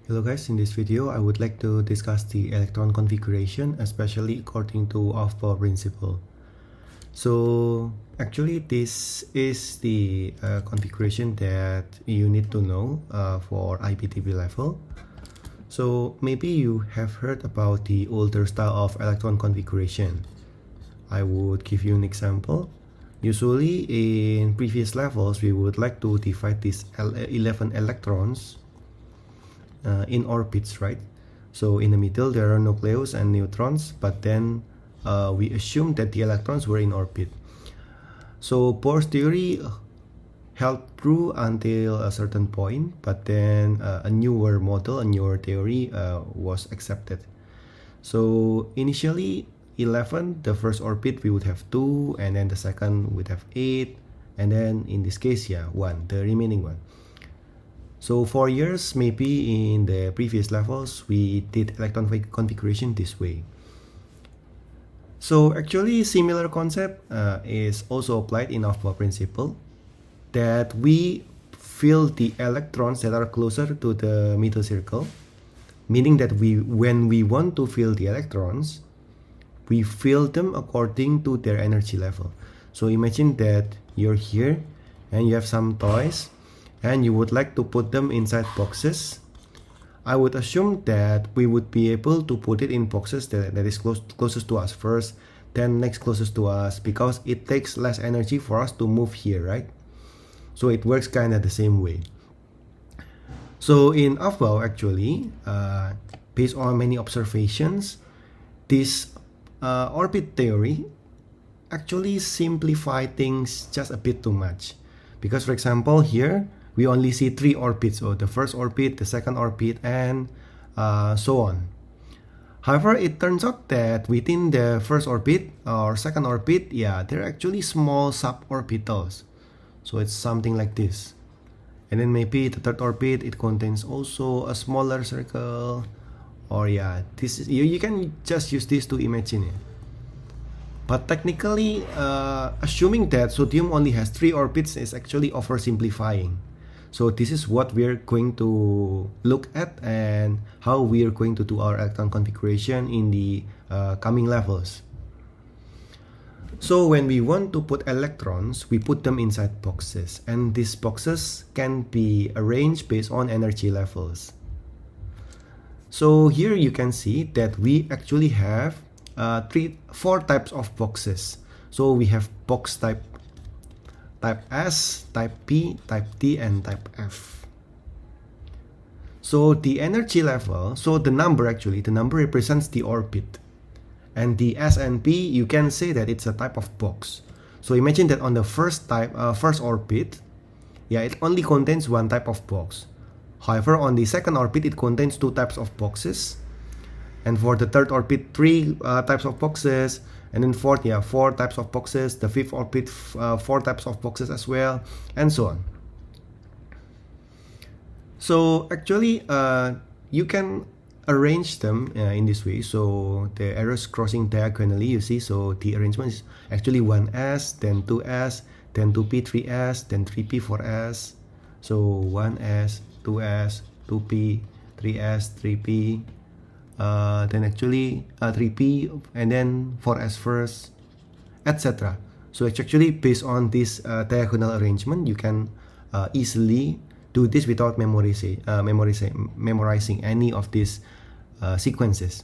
Hello guys, in this video I would like to discuss the electron configuration, especially according to Aufbau principle. So actually this is the configuration that you need to know for IPTP level. So maybe you have heard about the older style of electron configuration. I would give you an example. Usually in previous levels we would like to divide these 11 electrons in orbits, right? So in the middle there are nucleus and neutrons, but then we assume that the electrons were in orbit. So Bohr's theory held true until a certain point, but then a newer model, a newer theory was accepted. So initially 11, the first orbit we would have 2, and then the second would have 8, and then in this case 1, the remaining one. So for years, maybe in the previous levels, we did electron configuration this way. So actually, similar concept is also applied in Aufbau principle, that we fill the electrons that are closer to the middle circle, meaning that when we want to fill the electrons, we fill them according to their energy level. So imagine that you're here and you have some toys, and you would like to put them inside boxes. I would assume that we would be able to put it in boxes that is closest to us first, then next closest to us, because it takes less energy for us to move here, right? So it works kind of the same way. So in Aufbau, actually, based on many observations, this orbit theory actually simplify things just a bit too much. Because for example, here, we only see 3 orbits, or the first orbit, the second orbit, and so on. However, it turns out that within the first orbit or second orbit, there are actually small suborbitals. So it's something like this. And then maybe the third orbit, it contains also a smaller circle. Or this is, you can just use this to imagine it. But technically, assuming that sodium only has 3 orbits is actually oversimplifying. So this is what we're going to look at and how we're going to do our electron configuration in the coming levels. So when we want to put electrons, we put them inside boxes, and these boxes can be arranged based on energy levels. So here you can see that we actually have 4 types of boxes. So we have box type S, type P, type D, and type F. So the energy level, so the number represents the orbit. And the S and P, you can say that it's a type of box. So imagine that on the first orbit, it only contains 1 type of box. However, on the second orbit, it contains 2 types of boxes. And for the third orbit, 3 types of boxes. And then fourth, 4 types of boxes. The fifth orbit, 4 types of boxes as well, and so on. So actually, you can arrange them in this way. So the arrows crossing diagonally, you see. So the arrangement is actually 1s, then 2s, then 2p, 3s, then 3p, 4s. So 1s, 2s, 2p, 3s, 3p. Then actually 3p, and then 4s first, etc. So it's actually based on this diagonal arrangement. You can easily do this without memorizing any of these sequences.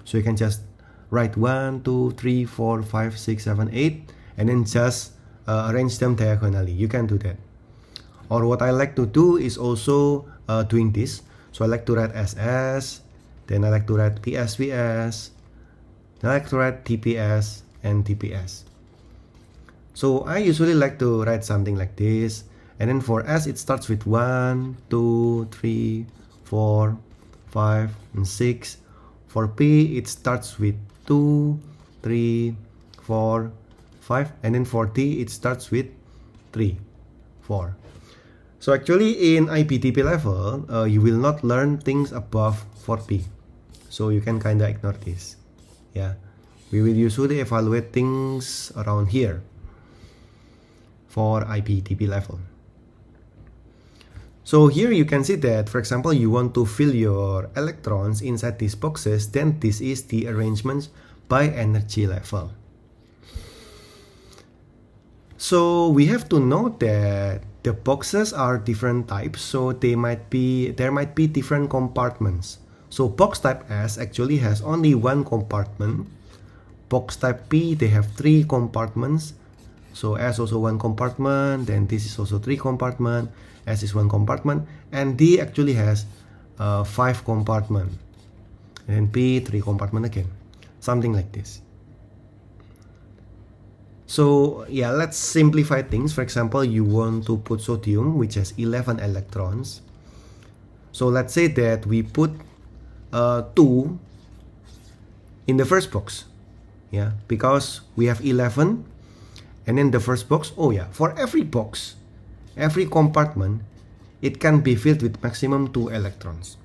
So you can just write 1, 2, 3, 4, 5, 6, 7, 8, and then just arrange them diagonally. You can do that. Or what I like to do is also doing this. So I like to write SS, then I like to write PSVS, then I like to write TPS and TPS. So I usually like to write something like this. And then for S, it starts with 1, 2, 3, 4, 5, and 6. For P, it starts with 2, 3, 4, 5. And then for T, it starts with 3, 4. So actually in IPTP level, you will not learn things above 4p. So you can kinda ignore this. We will usually evaluate things around here for IPTP level. So here you can see that, for example, you want to fill your electrons inside these boxes, then this is the arrangement by energy level. So we have to know that the boxes are different types, so there might be different compartments. So box type S actually has only one compartment. Box type P, they have 3 compartments. So S also 1 compartment, then this is also 3 compartment, S is 1 compartment, and D actually has 5 compartment, and P 3 compartment again, something like this. So yeah, let's simplify things. For example, you want to put sodium, which has 11 electrons. So let's say that we put 2 in the first box, yeah, because we have 11, and in the first box, oh yeah, for every box, every compartment, it can be filled with maximum 2 electrons.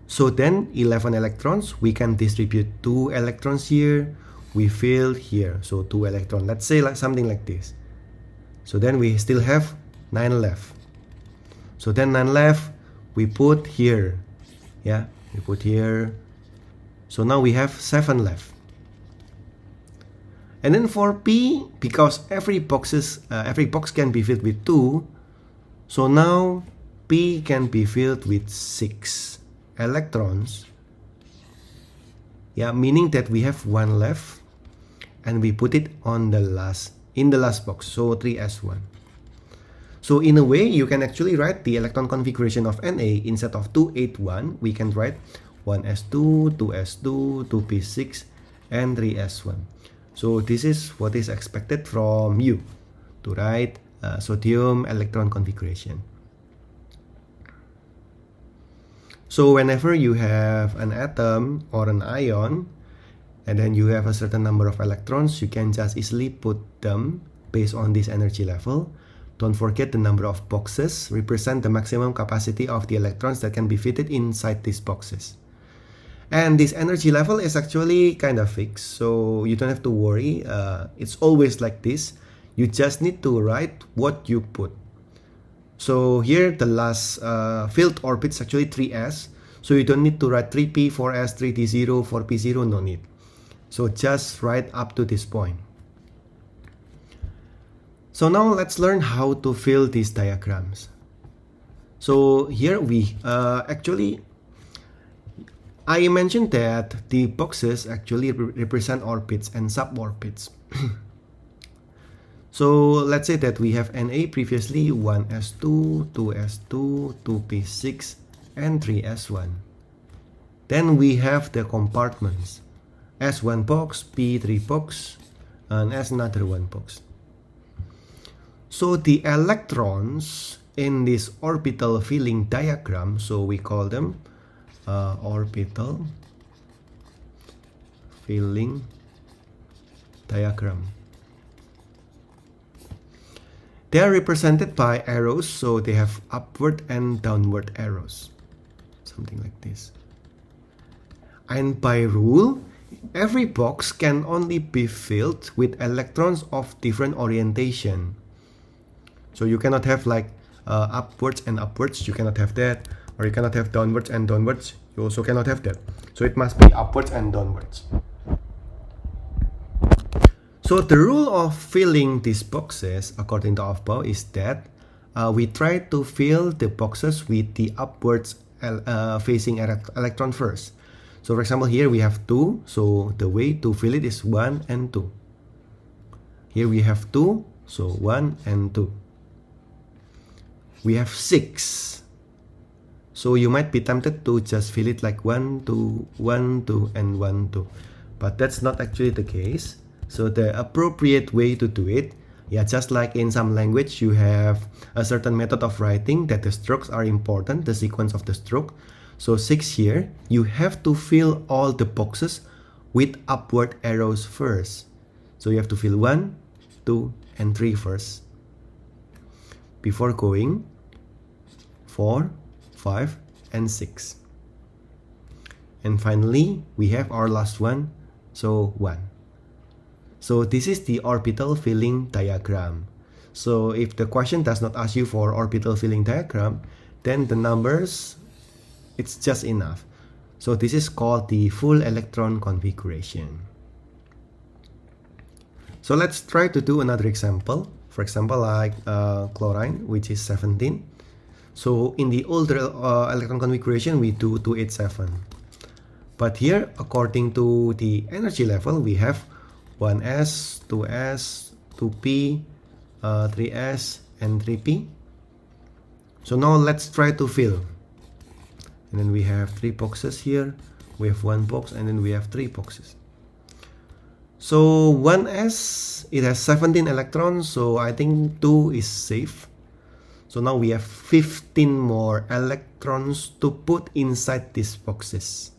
So then 11 electrons, we can distribute 2 electrons here, we fill here, so 2 electrons, let's say like something like this. So then we still have 9 left. So then 9 left, we put here, yeah, we put here. So now we have 7 left. And then for P, because every box can be filled with 2, so now P can be filled with 6 electrons. Yeah, meaning that we have 1 left, and we put it on the last box, so 3s1. So in a way, you can actually write the electron configuration of Na instead of 281. We can write 1s2, 2s2, 2p6, and 3s1. So this is what is expected from you to write sodium electron configuration. So whenever you have an atom or an ion, and then you have a certain number of electrons, you can just easily put them based on this energy level. Don't forget the number of boxes represent the maximum capacity of the electrons that can be fitted inside these boxes. And this energy level is actually kind of fixed, so you don't have to worry. It's always like this. You just need to write what you put. So here the last filled orbit is actually 3s, so you don't need to write 3p, 4s, 3d0, 4p0, no need. So just write up to this point. So now let's learn how to fill these diagrams. So here we I mentioned that the boxes actually represent orbits and suborbits. So let's say that we have Na previously 1s2, 2s2, 2p6, and 3s1. Then we have the compartments. S1 box, P3 box, and S another 1 box. So the electrons in this orbital filling diagram, so we call them orbital filling diagram. They are represented by arrows, so they have upward and downward arrows, something like this. And by rule, every box can only be filled with electrons of different orientation. So you cannot have like upwards and upwards, you cannot have that, or you cannot have downwards and downwards, you also cannot have that. So it must be upwards and downwards. So the rule of filling these boxes according to Aufbau is that we try to fill the boxes with the upwards facing electron first. So for example, here we have 2, so the way to fill it is 1 and 2. Here we have 2, so 1 and 2. We have 6. So you might be tempted to just fill it like 1, 2, 1, 2, and 1, 2. But that's not actually the case. So the appropriate way to do it, yeah, just like in some language, you have a certain method of writing that the strokes are important, the sequence of the stroke. So 6 here, you have to fill all the boxes with upward arrows first. So you have to fill 1, 2, and 3 first, before going 4, 5, and 6. And finally, we have our last one, so 1. So this is the orbital filling diagram. So if the question does not ask you for orbital filling diagram, then the numbers, it's just enough. So this is called the full electron configuration. So let's try to do another example. For example, like chlorine, which is 17. So in the older electron configuration, we do 287. But here, according to the energy level, we have 1s, 2s, 2p, 3s, and 3p. So now let's try to fill. And then we have 3 boxes here, we have 1 box, and then we have 3 boxes. So 1s, it has 17 electrons, so I think 2 is safe. So now we have 15 more electrons to put inside these boxes.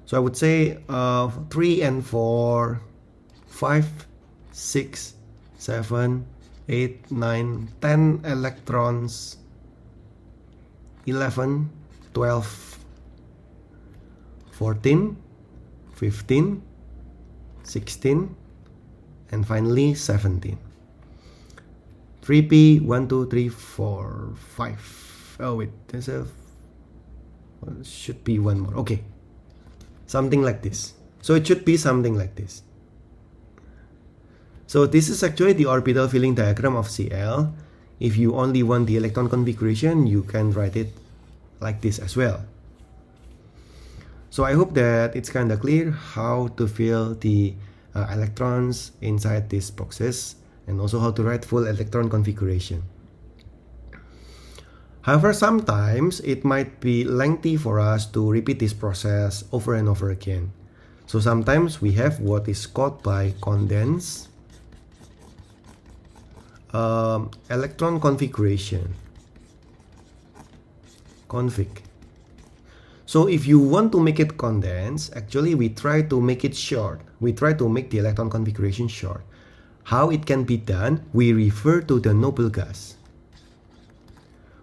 So I would say 3 and 4, 5, 6, 7, 8, 9, 10 electrons, 11, 12, 14, 15, 16, and finally 17. 3p, 1, 2, 3, 4, 5. Oh wait, there's a, should be one more. Okay, something like this. So it should be something like this. So this is actually the orbital filling diagram of Cl. If you only want the electron configuration, you can write it like this as well. So I hope that it's kind of clear how to fill the electrons inside these boxes, and also how to write full electron configuration. However, sometimes it might be lengthy for us to repeat this process over and over again. So sometimes we have what is called by condensed electron configuration. Config. So if you want to make it condensed, actually we try to make it short. We try to make the electron configuration short. How it can be done? We refer to the noble gas.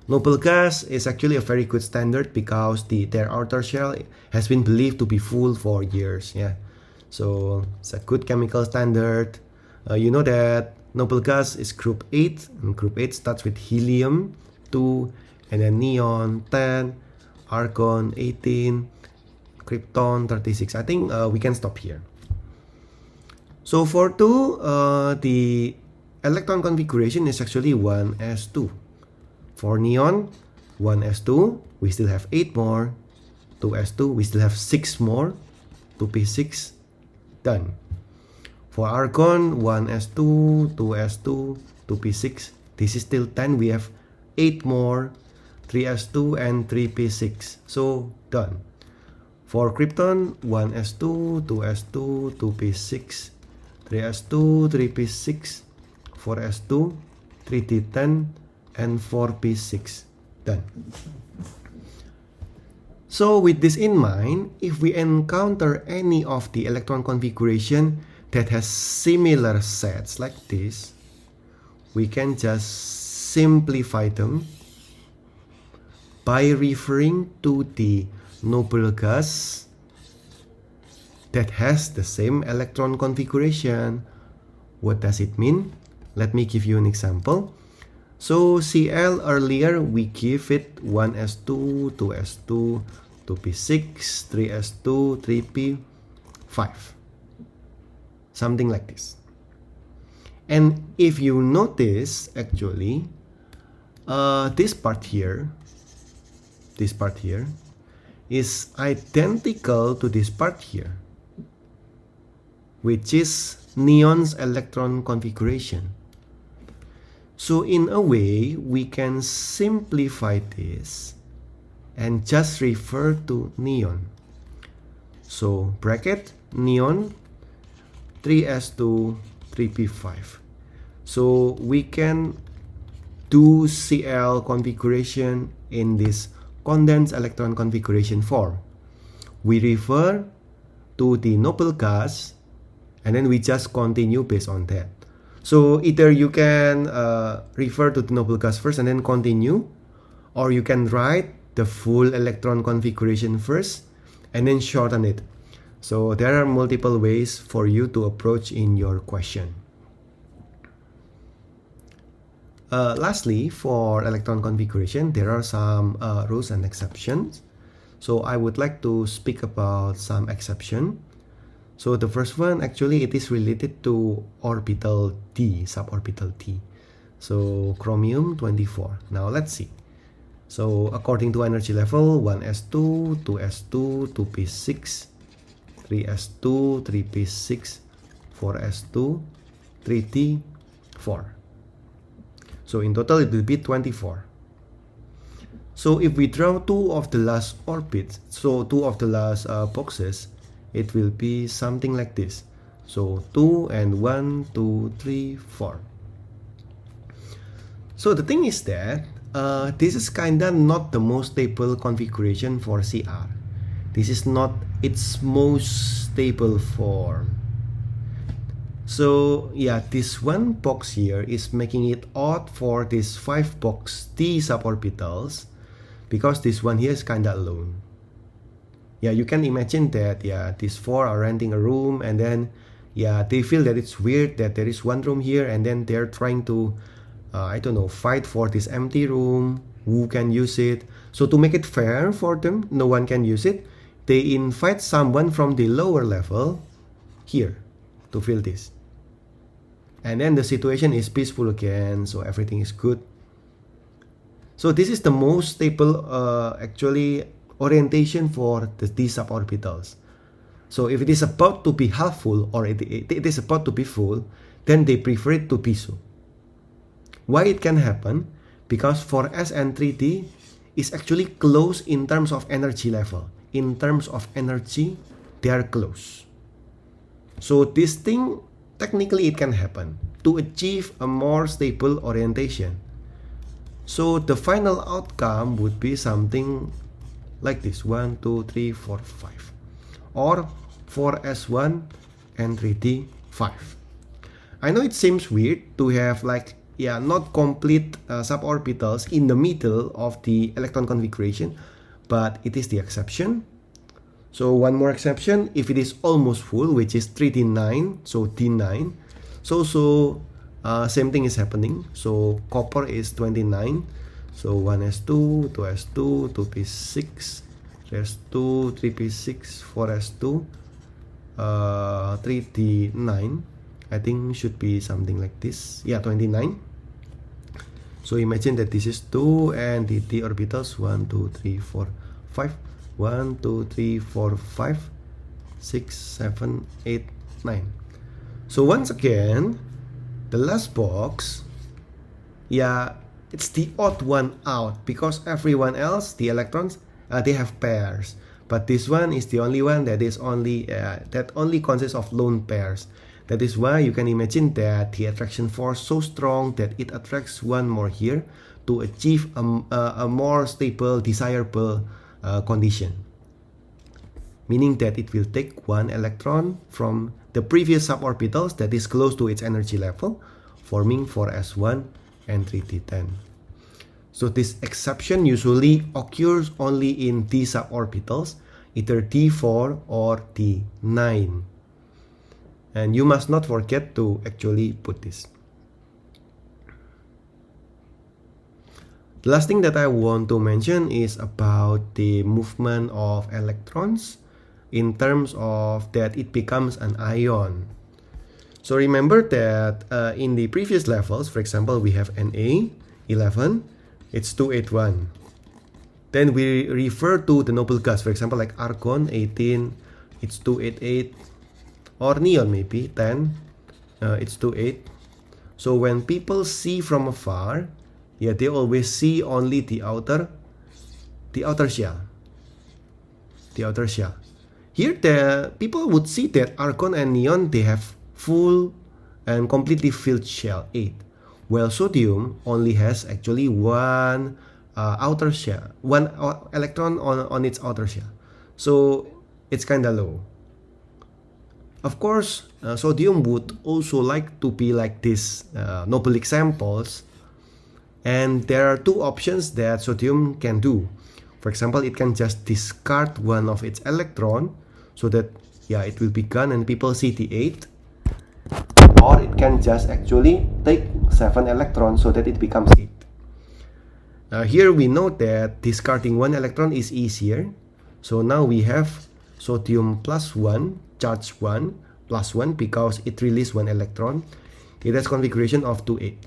Noble gas is actually a very good standard because their outer shell has been believed to be full for years. Yeah, so it's a good chemical standard. You know that noble gas is group 8, and group 8 starts with helium 2, and then neon 10, argon 18, krypton 36. I think we can stop here. So for 2, the electron configuration is actually 1s2. For neon, 1s2, we still have 8 more. 2s2, we still have 6 more. 2p6, done. For argon, 1s2, 2s2, 2p6, this is still 10. We have 8 more, 3s2 and 3p6. So done. For krypton, 1s2, 2s2, 2p6, 3s2, 3p6, 4s2, 3d10, and 4p6. Done. So with this in mind, if we encounter any of the electron configuration that has similar sets like this, we can just simplify them by referring to the noble gas that has the same electron configuration. What does it mean? Let me give you an example. So Cl earlier we give it 1s2, 2s2, 2p6, 3s2, 3p, 5. Something like this. And if you notice, actually, this part here is identical to this part here, which is neon's electron configuration. So in a way, we can simplify this and just refer to neon. So bracket neon 3s2 3p5. So we can do Cl configuration in this condensed electron configuration form. We refer to the noble gas and then we just continue based on that. So either you can refer to the noble gas first and then continue, or you can write the full electron configuration first and then shorten it. So there are multiple ways for you to approach in your question. Lastly, for electron configuration, there are some rules and exceptions. So I would like to speak about some exception. So the first one, actually, it is related to orbital D, suborbital D. So chromium 24. Now let's see. So according to energy level, 1s2, 2s2, 2p6, 3s2, 3p6, 4s2, 3t, 4. So in total it will be 24. So if we draw two of the last orbits, so two of the last boxes, it will be something like this. So 2 and 1, 2, 3, 4. So the thing is that this is kinda not the most stable configuration for CR. This is not its most stable form. So yeah, this one box here is making it odd for this 5 box T suborbitals, because this one here is kinda alone. Yeah, you can imagine that, yeah, these 4 are renting a room, and then yeah, they feel that it's weird that there is one room here, and then they're trying to I don't know, fight for this empty room, who can use it. So to make it fair for them, no one can use it, they invite someone from the lower level here to fill this. And then the situation is peaceful again, so everything is good. So this is the most stable actually orientation for these suborbitals. So if it is about to be half full, or it is about to be full, then they prefer it to be so. Why it can happen? Because for S and 3D is actually close in terms of energy level. In terms of energy, they are close. So this thing, technically it can happen to achieve a more stable orientation. So the final outcome would be something like this: 1, 2, 3, 4, 5. Or 4S1 and 3D 5. I know it seems weird to have like, yeah, not complete suborbitals in the middle of the electron configuration, but it is the exception. So one more exception, if it is almost full, which is 3D9, so D9. So same thing is happening. So copper is 29. So 1s2, 2s2, 2p6, 3s2, 3p6, 4s2, 3d9. I think should be something like this. Yeah, 29. So imagine that this is 2 and the d orbitals 1, 2, 3, 4, 5. 1, 2, 3, 4, 5, 6, 7, 8, 9. So once again, the last box, yeah, it's the odd one out, because everyone else, the electrons, they have pairs. But this one is the only one that is only that only consists of lone pairs. That is why you can imagine that the attraction force so strong that it attracts one more here to achieve a more stable, desirable condition. Meaning that it will take one electron from the previous suborbitals that is close to its energy level, forming 4s1 and 3d10. So this exception usually occurs only in d suborbitals, either d4 or d9. And you must not forget to actually put this. The last thing that I want to mention is about the movement of electrons in terms of that it becomes an ion. So remember that in the previous levels, for example, we have Na 11, it's 281. Then we refer to the noble gas, for example, like argon 18, it's 288. Or neon maybe 10, it's 28. So when people see from afar, yeah, they always see only the outer shell. The outer shell. Here the people would see that argon and neon, they have full and completely filled shell, 8. While sodium only has actually one outer shell, one electron on its outer shell. So it's kind of low. Of course, sodium would also like to be like this noble examples, and there are two options that sodium can do. For example, it can just discard one of its electron so that, yeah, it will be gone and people see the 8. or it can just actually take 7 electrons so that it becomes 8. Here we note that discarding 1 electron is easier. So now we have sodium plus 1, charge 1, plus 1 because it released 1 electron. It has configuration of 2, 8.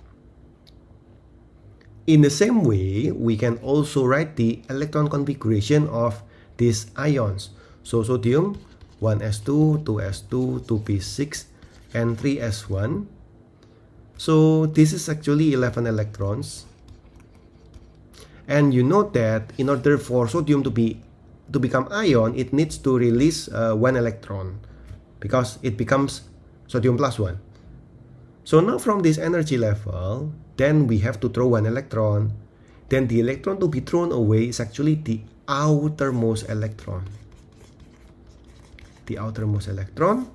In the same way, we can also write the electron configuration of these ions. So sodium 1s2, 2s2, 2p6, and 3s1. So this is actually 11 electrons. And you note that in order for sodium to become ion, it needs to release 1 electron because it becomes sodium plus 1. So now from this energy level, then we have to throw 1 electron. Then the electron to be thrown away is actually the outermost electron. The outermost electron.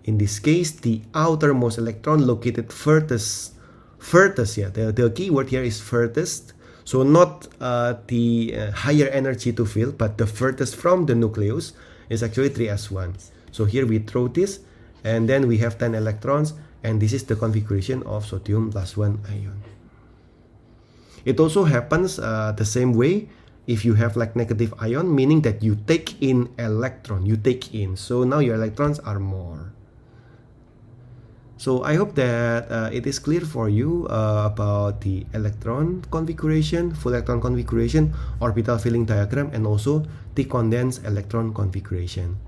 In this case, the outermost electron located furthest. The key word here is furthest. So not the higher energy to fill, but the furthest from the nucleus is actually 3s1. So here we throw this, and then we have 10 electrons, and this is the configuration of sodium plus 1 ion. It also happens the same way if you have like negative ion, meaning that you take in electron, so now your electrons are more. So I hope that it is clear for you about the electron configuration, full electron configuration, orbital filling diagram, and also the condensed electron configuration.